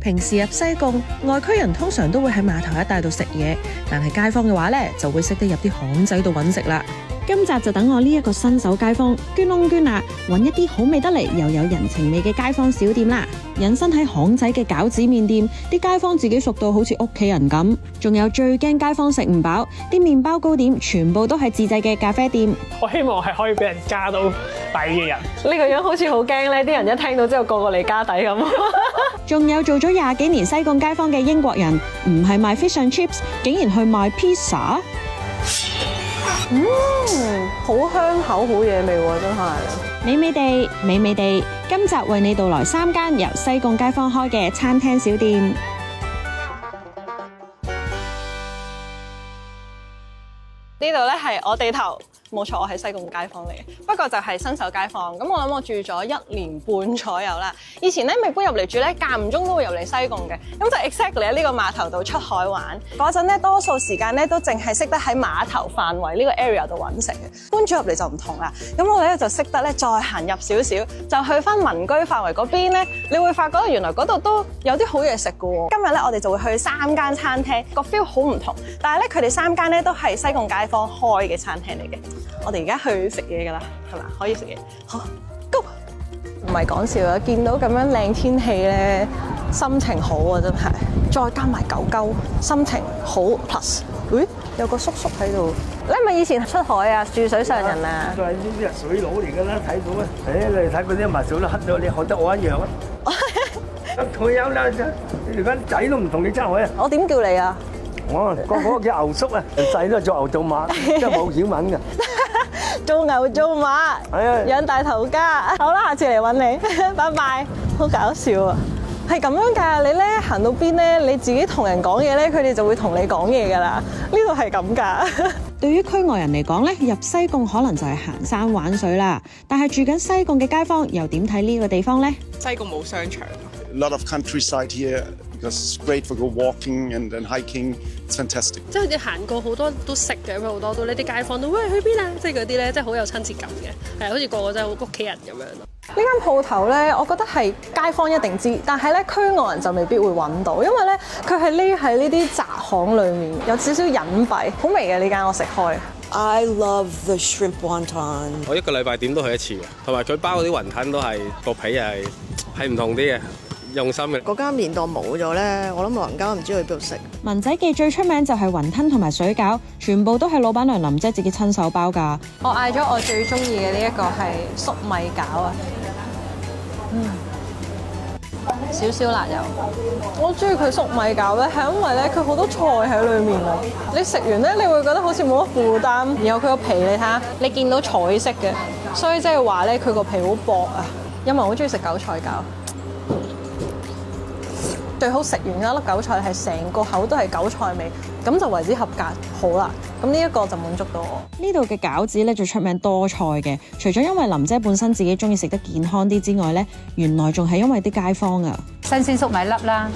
平時入西貢，外區人通常都會喺碼頭一帶度食嘢，但係街坊嘅話呢，就會識得入啲巷仔度揾食啦。今集就等我呢一個新手街坊捐窿捐罅，揾一啲好味得嚟又有人情味嘅街坊小店啦。隱身喺巷仔嘅餃子麵店，啲街坊自己熟到好似屋企人咁。仲有最驚街坊食唔飽，啲麵包糕點全部都係自製嘅咖啡店。我希望係可以俾人加到底嘅人。呢個樣好似好驚咧，啲人一聽到之後個個嚟加底咁。仲有做咗20幾年西貢街坊嘅英國人，唔係賣 fish and chips， 竟然去賣 pizza。好香口，好嘢味喎，真係美美地，美美地。今集為你到來3間由西貢街坊開嘅餐廳小店。呢度咧係我地頭，冇錯，我係西貢街坊嚟嘅，不過就係新手街坊。咁我諗我住咗1年半左右啦。以前咧未搬入嚟住咧，間唔中都會入嚟西貢嘅。咁就 exactly 喺呢個碼頭度出海玩嗰陣咧，多數時間咧都淨係識得喺碼頭範圍呢個 area 度揾食嘅。搬咗入嚟就唔同啦。咁我哋咧就識得咧再行入少少，就去翻民居範圍嗰邊咧，你會發覺原來嗰度都有啲好嘢食㗎喎。今日咧我哋就會去3間餐廳，個 feel 好唔同，但係咧佢哋3間咧都係西貢街坊開嘅餐廳嚟嘅。我哋而家去食嘢㗎啦，係咪？可以食嘢，好 ，Go！ 唔係講笑啊！見到咁樣靚天氣咧，心情好啊，真係。再加埋狗狗，心情好 plus。咦？有個叔叔喺度，你係咪以前出海啊？住水上人啊？都係呢啲係水佬嚟㗎啦，睇到啊！你睇嗰啲物數都黑咗，你學得我一樣啊！退休啦，你而家仔都唔同你爭海啊！我點叫你啊？我個叫牛叔啊，細都做牛做馬，真係冇錢揾㗎。做牛做馬，養大頭家。好啦，下次嚟揾你，拜拜。好搞笑啊！係咁樣㗎，你咧行到邊咧，你自己同人講嘢咧，佢哋就會同你講嘢㗎啦。呢度係咁㗎。對於區外人嚟講咧，入西貢可能就係行山玩水啦。但係住緊西貢嘅街坊又點睇呢個地方呢？西貢冇商場。A lot of countryside here because it's great for go walking and hiking. It's fantastic. 即係你行過好多都識嘅，好多都呢啲街坊都喂去邊啊！即係嗰啲咧，即係好有親切感嘅，係好似個個真係屋企人咁樣咯。呢間鋪頭咧，我覺得係街坊一定知，但係咧區外人就未必會揾到，因為咧佢係匿喺呢啲窄巷裡面，有少少隱蔽。好味嘅呢間，我食開。I love the shrimp wonton。我一個禮拜點都去一次嘅，同埋佢包嗰啲雲吞都係個皮係唔同啲嘅。用心嘅嗰間麵檔冇咗咧，我諗老人家唔知去邊度食。文仔記最出名就係雲吞同埋水餃，全部都係老闆娘林姐自己親手包㗎。我嗌咗我最中意嘅呢一個係粟米餃啊，少少辣油。我中意佢粟米餃咧，係因為咧佢好多菜喺裡面啊。你食完咧，你會覺得好似冇乜負擔。然後佢個皮你睇下，你見到彩色嘅，所以即係話咧佢個皮好薄啊。因為我好中意食韭菜餃。最好食完一粒韭菜係成個口都係韭菜味，咁就為之合格好啦。咁呢一個就滿足到我。呢度嘅餃子咧最出名多菜嘅，除咗因為林姐本身自己中意食得健康啲之外咧，原來仲係因為啲街坊啊。新鮮粟米粒啦，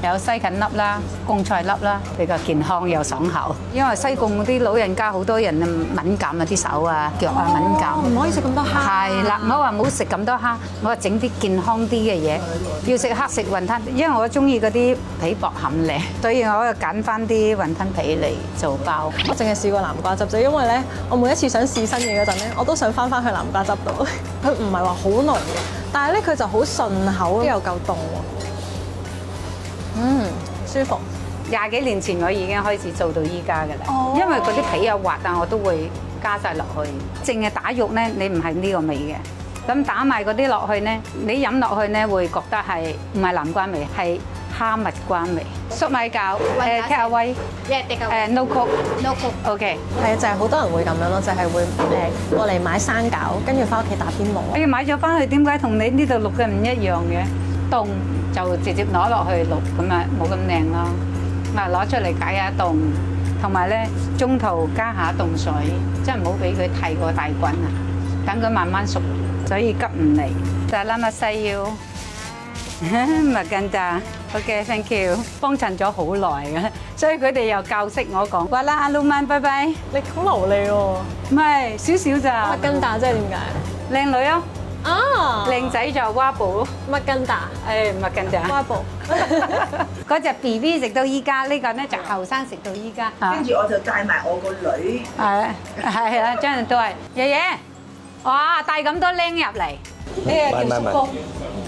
有西芹粒啦，貢菜粒啦，比較健康又爽口。因為西貢啲老人家好多人敏感啊，啲手啊腳啊敏感，唔可以食咁多蝦。係啦，唔好話唔好食咁多蝦，我話整啲健康啲嘅嘢。要食黑食雲吞，因為我中意嗰啲皮薄餡靚，所以我就揀翻啲雲吞皮嚟做包。我淨係試過南瓜汁啫，因為咧，我每一次想試新嘢嗰陣咧，我都想翻去南瓜汁度。佢唔係話好濃嘅，但係咧佢就好順口，又夠凍喎。舒服。20幾年前我已經開始做到依家㗎啦，因為嗰啲皮有滑啊，我都會加晒落去。淨係打肉咧，你唔係呢個味嘅。咁打埋嗰啲落去咧，你飲落去咧會覺得係唔係南瓜味，係蝦蜜瓜味。粟米餃take away no cook，OK。係啊，就係好多人會咁樣咯，就係會過嚟買生餃，跟住翻屋企打邊爐。你買咗翻去點解同你呢度淥嘅唔一樣嘅？凍就直接攞落去淥，咁啊冇咁靚咯。嗱，攞出嚟解下凍，同埋咧中途加下凍水，即係唔好俾佢太過大滾啊，等佢慢慢熟。所以急唔嚟。Salamat sayur，唔係緊咋。OK，thank you。幫襯咗好耐嘅，所以佢哋又教識我講。話啦，阿老曼，拜拜。你好流利喎。唔係少少咋。麥根達即係點解？靚女啊！啊，靚仔就蛙布，麥根達，誒唔係近咋？蛙布。嗰隻 B B 食到依家，呢個咧就後生食到依家。跟住我就帶埋我個女。係啊，真係都係爺爺，哇帶咁多僆入嚟，呢個叫叔公，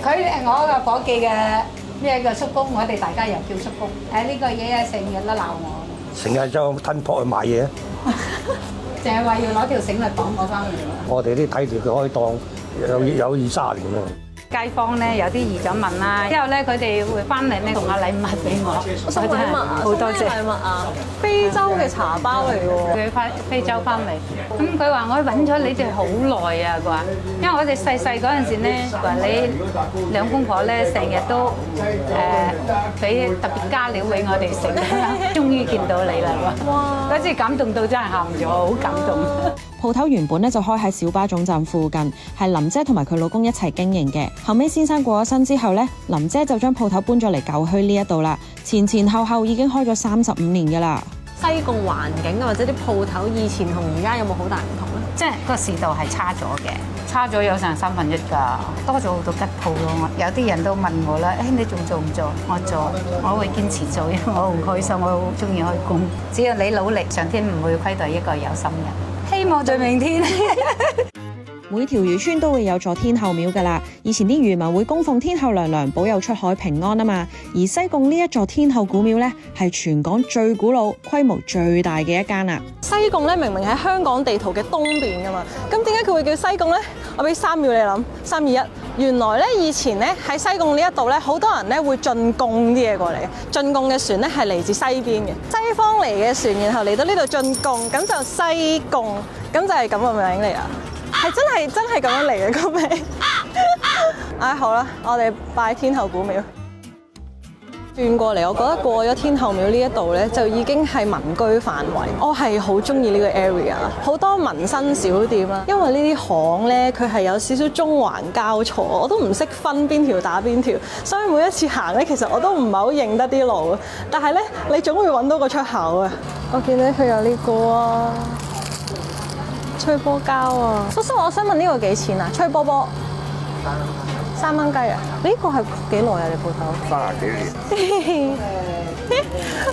佢係我個伙計嘅咩叫叔公，我哋大家又叫叔公。呢個爺爺成日都鬧我，成日就吞撲去買嘢，淨係話要攞條繩嚟綁我翻嚟。我哋啲睇住佢可以當有20-30年啦。街坊咧有啲移咗民啦，之後咧佢哋會翻嚟咧送下禮物俾我，送禮物啊！好多謝禮物啊！非洲嘅茶包嚟喎。佢翻非洲翻嚟，咁佢話我揾咗你哋好耐啊！佢話，因為我哋細細嗰陣時咧，話你兩公婆咧成日都俾特別加料俾我哋食，終於見到你啦！哇！嗰次感動到真係喊咗，好感動。鋪頭原本咧就開喺小巴總站附近，係林姐同埋佢老公一齊經營嘅。後尾先生過咗身之後咧，林姐就將鋪頭搬咗嚟舊墟呢一度啦。前後已經開咗35年㗎啦。西貢環境或者啲鋪頭以前同而家有冇好大唔同咧？即係個市道係差咗嘅，差咗有成1/3㗎，多咗好多吉鋪咯。有啲人都問我啦，你仲做唔做？我做，我會堅持做，因為我好開心，我好中意開工。只要你努力，上天唔會虧待一個有心人。希望在明天。每條漁村都會有座天后廟㗎啦。以前啲漁民會供奉天后娘娘，保佑出海平安啊嘛。而西貢呢一座天后古廟呢，係全港最古老、規模最大嘅一間啊。西貢咧明明喺香港地圖嘅東邊㗎嘛，咁點解佢會叫西貢呢？我俾3秒你諗，3、2、1。原來咧以前咧喺西貢呢一度咧，好多人咧會進貢啲嘢過嚟嘅。進貢嘅船咧係嚟自西邊嘅，西方嚟嘅船，然後嚟到呢度進貢，咁就西貢，咁就係咁嘅名嚟啊！係真係咁樣嚟嘅個名。好啦，我哋拜天后古廟。轉過嚟，我覺得過咗天后廟呢一度咧，就已經係民居範圍。我係好中意呢個 area，好多民生小店啦。因為呢啲巷咧，佢係有少少中環交錯，我都唔識分邊條打邊條，所以每一次行咧，其實我都唔係好認得啲路。但係咧，你總會揾到個出口啊！我見到佢有呢個啊，吹波膠啊。叔叔，我想問呢個幾錢啊？吹波波。3蚊雞啊！呢個係幾耐啊？你鋪頭30幾年。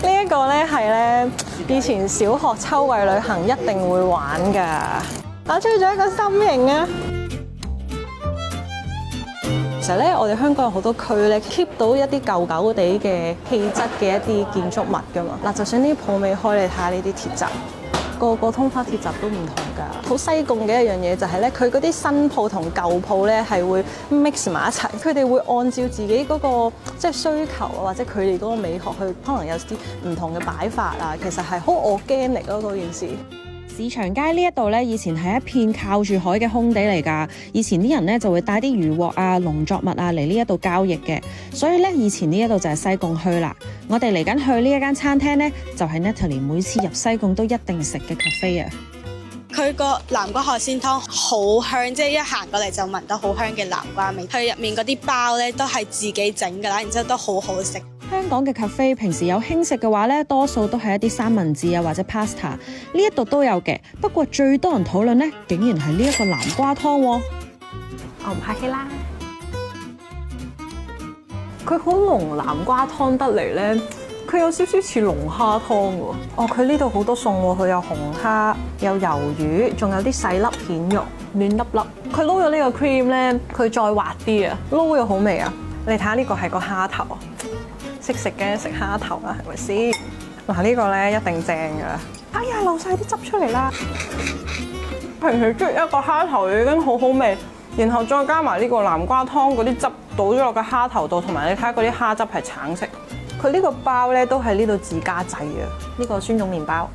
呢一個咧係咧，以前小學秋季旅行一定會玩㗎。我吹咗一個心形啊！其實咧，我哋香港有好多區咧 keep 到一啲舊舊地嘅氣質嘅一啲建築物㗎嘛。嗱，就算呢啲鋪未開，你睇下呢啲鐵閘。個通花鐵閘都唔同㗎，好西貢嘅一樣嘢就係咧，佢嗰啲新鋪同舊鋪咧係會 mix 埋一齊，佢哋會按照自己嗰個即係需求啊，或者佢哋嗰個美學去，可能有啲唔同嘅擺法啊，其實係好 organic 咯嗰件事。市場街呢一度咧，以前係一片靠住海嘅空地嚟㗎。以前啲人咧就會帶啲漁獲啊、農作物啊嚟呢一度交易嘅，所以咧以前呢一度就係西貢墟啦。我哋嚟緊去呢一間餐廳咧，就係 Natalie 每次入西貢都一定食嘅 cafe 啊。佢個南瓜海鮮湯好香，即係一行過嚟就聞到好香嘅南瓜味。佢入面嗰啲包咧都係自己整㗎啦，然之後都好好食。香港嘅 cafe 平時有興食嘅話咧，多數都係一啲三文治啊或者 pasta， 呢一度都有嘅。不過最多人討論咧，竟然係呢一個南瓜湯喎。我唔客氣啦。佢好濃南瓜湯得嚟咧，佢有少少似龍蝦湯喎。哦，佢呢度好多餸喎，佢有紅蝦、有魷魚，仲有啲細粒蜆肉，嫩粒粒。佢撈咗呢個 cream 咧，佢再滑啲啊，撈又好味啊！你睇下呢個係個蝦頭。識食嘅食蝦頭啊，係咪先？嗱，呢個咧一定正㗎。哎呀，漏晒啲汁出嚟啦！平時啜一個蝦頭已經好好味，然後再加埋呢個南瓜湯嗰啲汁倒咗落個蝦頭度，同埋你睇下嗰啲蝦汁係橙色。佢呢個包咧都係呢度自家製啊！呢個酸種麵包，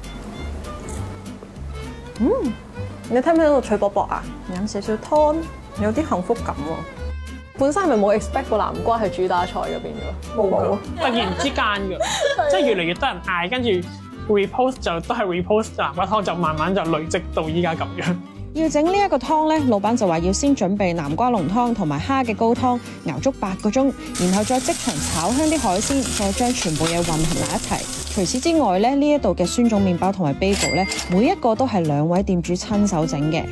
你聽唔聽到脆卜卜啊？飲少少湯，有啲幸福感喎。本身係咪冇 expect 個南瓜係主打菜嗰邊㗎？冇，突然之間㗎，即係越嚟越多人嗌，跟住 repost 就都係 repost 南瓜湯，就慢慢就累積到依家咁樣。要整呢一個湯咧，老闆就話要先準備南瓜濃湯同埋蝦嘅高湯，熬足8個鐘，然後再即場炒香啲海鮮，再將全部嘢混合埋一齊。除此之外咧，呢一度嘅酸種麵包同埋 bagel 咧，每一個都係2位店主親手整嘅。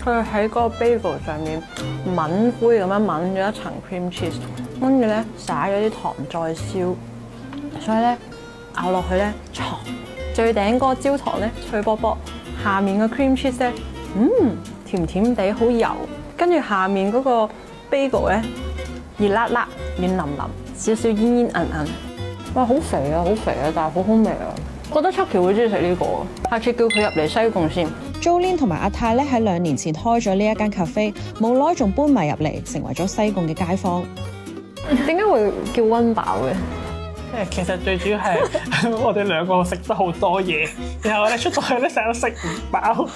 佢喺嗰個 bagel 上面抿灰咁樣抿咗一層 cream cheese， 跟住咧灑咗啲糖再燒，所以咧咬落去咧，最頂嗰個焦糖咧脆卜卜，下面個 cream cheese 咧，甜甜地好油，跟住下面嗰個 bagel 咧熱辣辣、軟腍腍，少少煙煙韌韌，哇！好肥啊，好肥啊，但係好好味啊！覺得 Chucky 會中意食呢個，下次叫佢入嚟西貢先。Jolene 同埋阿泰咧喺2年前開咗呢一間 cafe， 冇耐仲搬埋入嚟，成為咗西貢嘅街坊。點解會叫溫飽嘅？其實最主要係我哋兩個食得好多嘢，然後我哋出到去咧成日都食唔飽，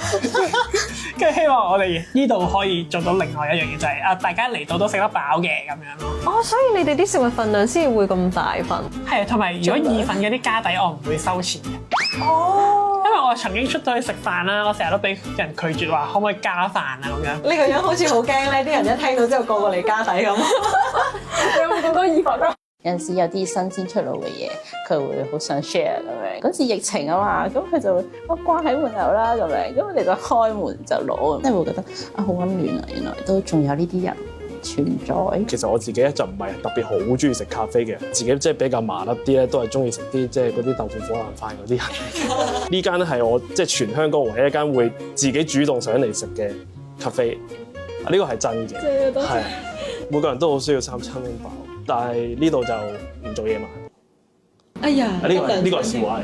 跟住希望我哋呢度可以做到另外一樣嘢，就係大家嚟到都食得飽嘅咁樣咯。哦，所以你哋啲食物份量先會咁大份。係，同埋如果意粉嗰啲家底我唔會收錢嘅。哦。因為我曾經出到去食飯啦，我成日都俾人拒絕話可唔可以加飯啊咁樣。呢個樣好似好驚咧，啲人一聽到之後個個嚟加底咁。你有冇咁多意粉啊？有陣時有啲新鮮出爐嘅嘢，佢會好想 share 咁樣。嗰時疫情啊嘛，咁佢就會掛喺門口啦咁樣，咁我哋就開門就攞，即係會覺得好溫暖啊！原來都仲有呢啲人存在。其實我自己咧就唔係特別好中意食咖啡嘅，自己即係比較麻甩啲咧，都係中意食啲即係嗰啲豆腐火腩飯嗰啲人。呢間咧係我即係全香港唯一一間會自己主動上嚟食嘅咖啡，呢個係真嘅。係每個人都好需要3餐溫飽。但係呢度就唔做嘢嘛。哎呀，呢個係笑話嚟。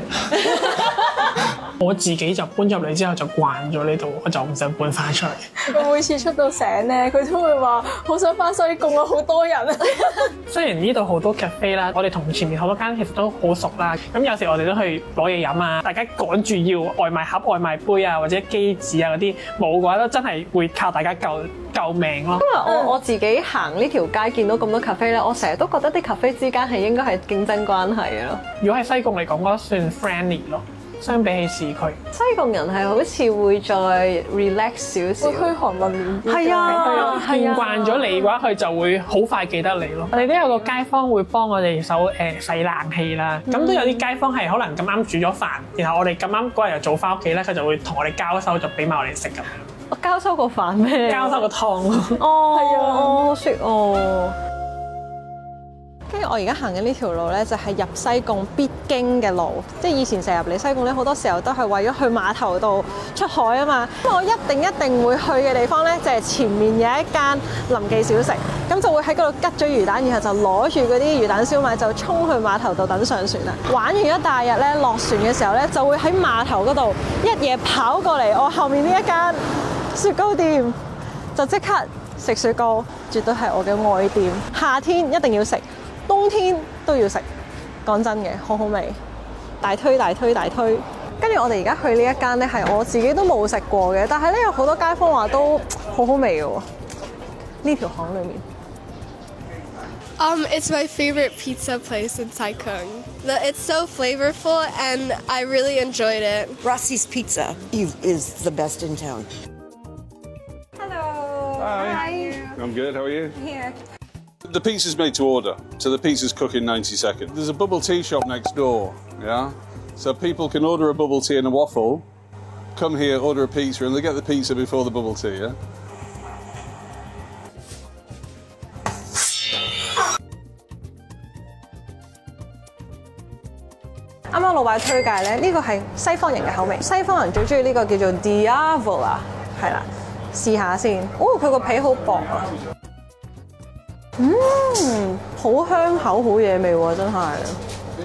我自己就搬入嚟之後就慣咗呢度，我就唔想搬翻出嚟。佢每次出到醒咧，佢都會話好想翻西貢啊，好多人啊。雖然呢度好多 cafe 啦，我哋同前面好多間其實都好熟啦。咁有時我哋都去攞嘢飲啊，大家趕住要外賣盒、外賣杯啊，或者機子啊嗰啲，冇嘅話都真係會靠大家救命咯。因為我自己行呢條街見到咁多 cafe 咧，我成日都覺得啲 cafe 之間係應該係競爭關係嘅咯。如果喺西貢嚟講，我覺得算 friendly 咯。相比起市區，西貢人係好似會再 relax 少少，會噓寒問暖啲。係啊，見慣咗你嘅話，佢就會好快記得你咯。我哋都有個街坊會幫我哋手洗冷氣啦，咁都有啲街坊係可能咁啱煮咗飯，然後我哋咁啱嗰日又早翻屋企咧，佢就會同我哋交收，就俾埋我哋食咁樣。我交收個飯咩？交收個湯咯。哦，係啊，好雪哦。跟住我而家行緊呢條路咧，就係入西貢必經嘅路。即係以前成日入嚟西貢咧，好多時候都係為咗去碼頭度出海啊嘛。咁我一定會去嘅地方咧，就係前面有一間林記小食，咁就會喺嗰度吉咗魚蛋，然後就攞住嗰啲魚蛋燒賣就衝去碼頭度等上船啦。玩完一大日咧，落船嘅時候咧，就會喺碼頭嗰度一夜跑過嚟我後面呢一間雪糕店，就即刻食雪糕，絕對係我嘅愛店。夏天一定要食。冬天都要食，講真嘅，好好味，大推。跟住我哋而家去呢一間咧，係我自己都冇食過嘅，但係咧有好多街坊話都好好味嘅喎。呢條巷裏面。It's my favorite pizza place in Saigon. It's so flavorful and I really enjoyed it. Rossi's Pizza is the best in town. Hello. Hi. I'm good. How are you? Here. The pizza's made to order, so the pizza's cooked in 90 seconds. There's a bubble tea shop next door, yeah? So people can order a bubble tea and a waffle, come here, order a pizza, and they get the pizza before the bubble tea, yeah? 啱啱老闆推介咧，呢個係西方人嘅口味，西方人最中意呢個叫做 Diavola， 係啦，試下先。哦，佢個皮好薄啊！好香口，好嘢味喎，真係。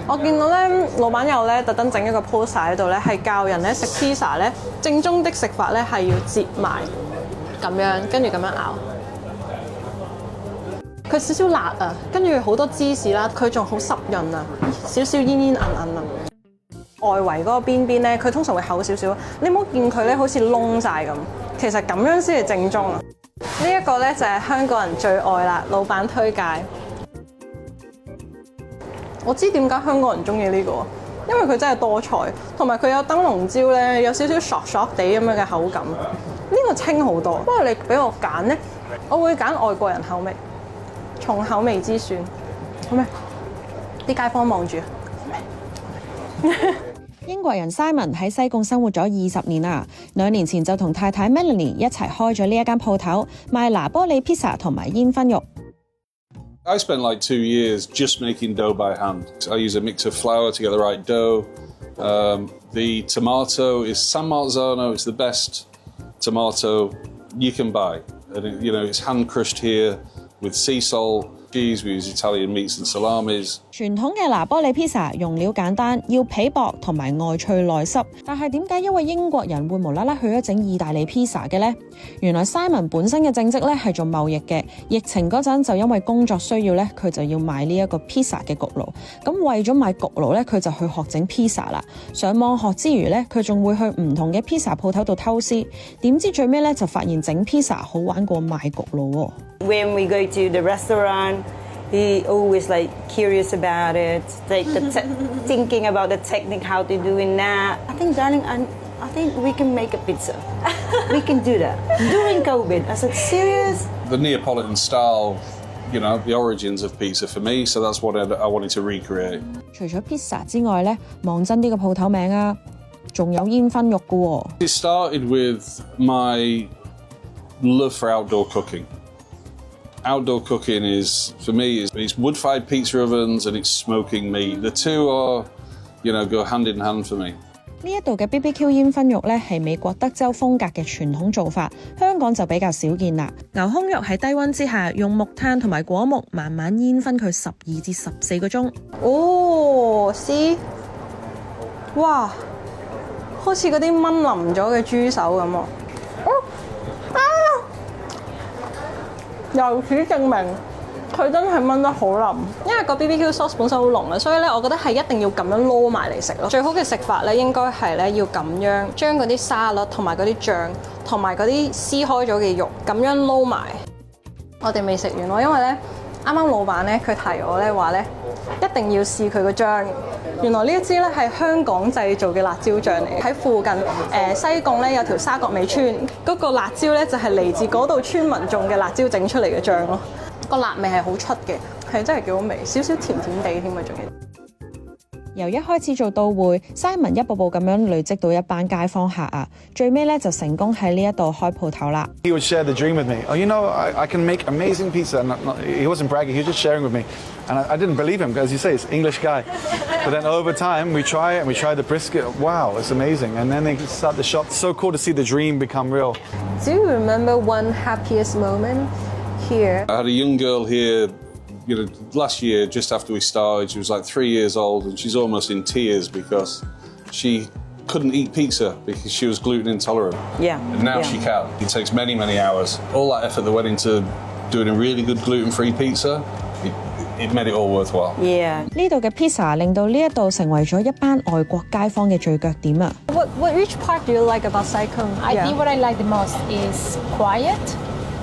我見到咧，老闆有咧特登整一個 poster 喺度咧，係教人咧食 pizza 咧，正宗的食法咧係要折埋咁樣，跟住咁樣咬。佢少少辣啊，跟住好多芝士啦，佢仲好濕潤啊，少少煙煙韌韌啊。外圍嗰個邊邊咧，佢通常會厚少少，你唔好見佢咧好似燶晒咁，其實咁樣先係正宗啊。呢一個咧就係香港人最愛啦，老闆推介。我知點解香港人中意呢個，因為佢真係多菜，同埋佢有燈籠椒咧，有少少索索地咁樣嘅口感。呢個清好多，不過你俾我揀咧，我會揀外國人口味，重口味之選。好咩？啲街坊望住。英國人 Simon 喺西貢生活咗20年啦，2年前就同太太 Melanie 一齊開咗呢一間鋪頭，賣拿波里披薩同埋煙燻肉。I spent like 2 years just making dough by hand. I use a mix of flour to get the right dough. The tomato is San Marzano. It's the best tomato you can buy. And it's hand crushed here with sea salt. We use Italian meats and salamis. 傳統嘅拿波里披薩用料簡單，要皮薄同埋外脆內濕。但係點解一位英國人會無啦啦去咗整意大利披薩嘅呢？原來 Simon 本身嘅正職咧係做貿易嘅，疫情嗰陣就因為工作需要咧，佢就要買呢一個披薩嘅焗爐。咁為咗買焗爐咧，佢就去學整披薩啦。上網學之餘咧，佢仲會去唔同嘅披薩鋪頭度偷師。點知最尾咧就發現整披薩好玩過買焗爐喎。When we go to the restaurant, he always like curious about it, like thinking about the technique, how to do it now. I think, darling, I think we can make a pizza. We can do that during COVID. I said, serious? The Neapolitan style, the origins of pizza for me. So that's what I wanted to recreate. 除咗披薩之外咧，望真啲個鋪頭名啊，仲有煙燻肉㗎喎。It started with my love for outdoor cooking. Outdoor cooking is, for me, it's wood-fired pizza ovens and it's smoking meat. The two are, go hand in hand for me. 呢一度嘅 BBQ 煙燻肉咧係美國德州風格嘅傳統做法，香港就比較少見啦。牛胸肉喺低溫之下，用木炭同埋果木慢慢煙燻佢12至14個鐘。哦，see， 哇，好似嗰啲炆腍咗嘅豬手咁喎。由此證明佢真係炆得好腍，因為個 BBQ sauce 本身好濃啊，所以咧我覺得係一定要咁樣撈埋嚟食咯。最好嘅食法咧應該係咧要咁樣將嗰啲沙律同埋嗰啲醬同埋嗰啲撕開咗嘅肉咁樣撈埋。我哋未食完喎，因為咧啱啱老闆咧佢提我咧話咧一定要試佢個醬。原來呢一支咧係香港製造嘅辣椒醬嚟，喺附近西貢咧有條沙角尾村，嗰個辣椒咧就係嚟自嗰度村民種嘅辣椒整出嚟嘅醬咯。個辣味係好出嘅，係真係幾好味，少少甜甜地添啊，仲要。由一開始做到會 ，Simon 一步步咁樣累積到一班街坊客啊，最尾咧就成功喺呢一度開鋪頭啦。He would share the dream with me. Oh, I can make amazing pizza. He wasn't bragging. He was just sharing with me, and I didn't believe him because, as you say, it's an English guy. But then over time, we try it and we try the brisket. Wow, it's amazing. And then they start the shop. It's so cool to see the dream become real. Do you remember one happiest moment here? I had a young girl here. Last year, just after we started, she was like 3 years old and she's almost in tears because she couldn't eat pizza because she was gluten intolerant. Yeah. And now she can. It takes many, many hours. All that effort that went into doing a really good gluten-free pizza, it made it all worthwhile. Yeah. 呢度嘅 pizza 令到呢一度成為咗一班外國街坊嘅聚腳點啊。Which part do you like about Sai Kung? I think what I like the most is quiet.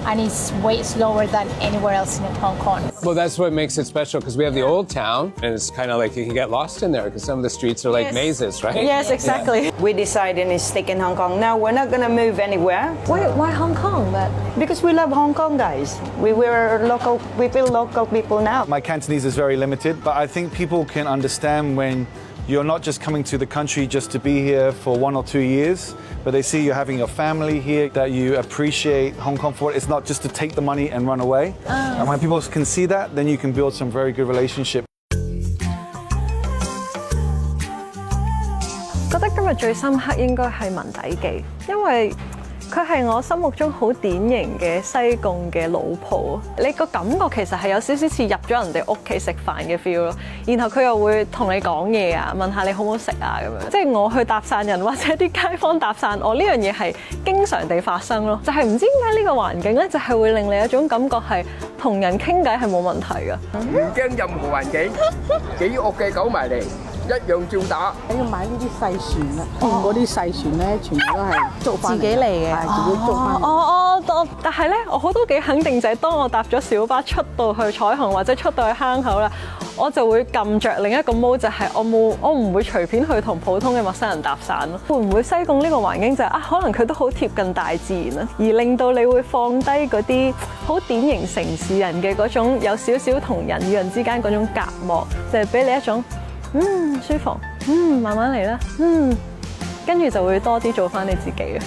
And it's way slower than anywhere else in Hong Kong. Well, that's what makes it special because we have the old town, and it's kind of like you can get lost in there because some of the streets are like mazes, right? Yes, exactly. Yeah. We decided to stick in Hong Kong. No, we're not going to move anywhere. Why Hong Kong? Because we love Hong Kong, guys. We feel local people now. My Cantonese is very limited, but I think people can understand when you're not just coming to the country just to be here for 1 or 2 years, but they see you're having your family here, that you appreciate Hong Kong for it. It's not just to take the money and run away. And when people can see that, then you can build some very good relationship. 覺得今日最深刻應該係文底記，因為佢係我心目中好典型嘅西貢嘅老鋪，你個感覺其實係有少少似入咗人哋屋企食飯嘅 feel 咯。然後佢又會同你講嘢啊，問下你好唔好食啊咁樣。即係我去搭訕人或者啲街坊搭訕我，呢樣嘢係經常地發生咯。就係唔知點解呢個環境咧，就係會令你有一種感覺係同人傾偈係冇問題㗎。唔驚任何環境，幾惡嘅狗埋嚟。一樣照打。你要買呢啲細船啦，嗰啲細船咧，全部都係做翻自己嚟嘅，係自己做翻。但係咧，我都幾肯定就係當我搭咗小巴出到去彩虹或者出到去坑口啦，我就會撳着另一個 mode， 就係我唔會隨便去同普通嘅陌生人搭訕咯。會唔會西貢呢個環境就係可能佢都好貼近大自然啊，而令到你會放低嗰啲好典型城市人嘅嗰種有少少同人與人之間嗰種隔膜，就係俾你一種舒服，慢慢嚟啦，跟住就會多啲做翻你自己嘅。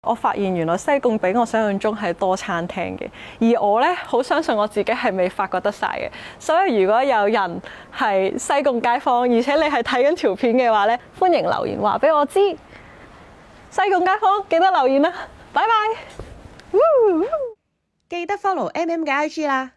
我發現原來西貢比我想象中係多餐廳嘅，而我咧好相信我自己係未發掘得晒嘅。所以如果有人係西貢街坊，而且你係睇緊條片嘅話咧，歡迎留言話俾我知。西貢街坊記得留言啦，拜拜。記得 follow MM 嘅 IG 啦。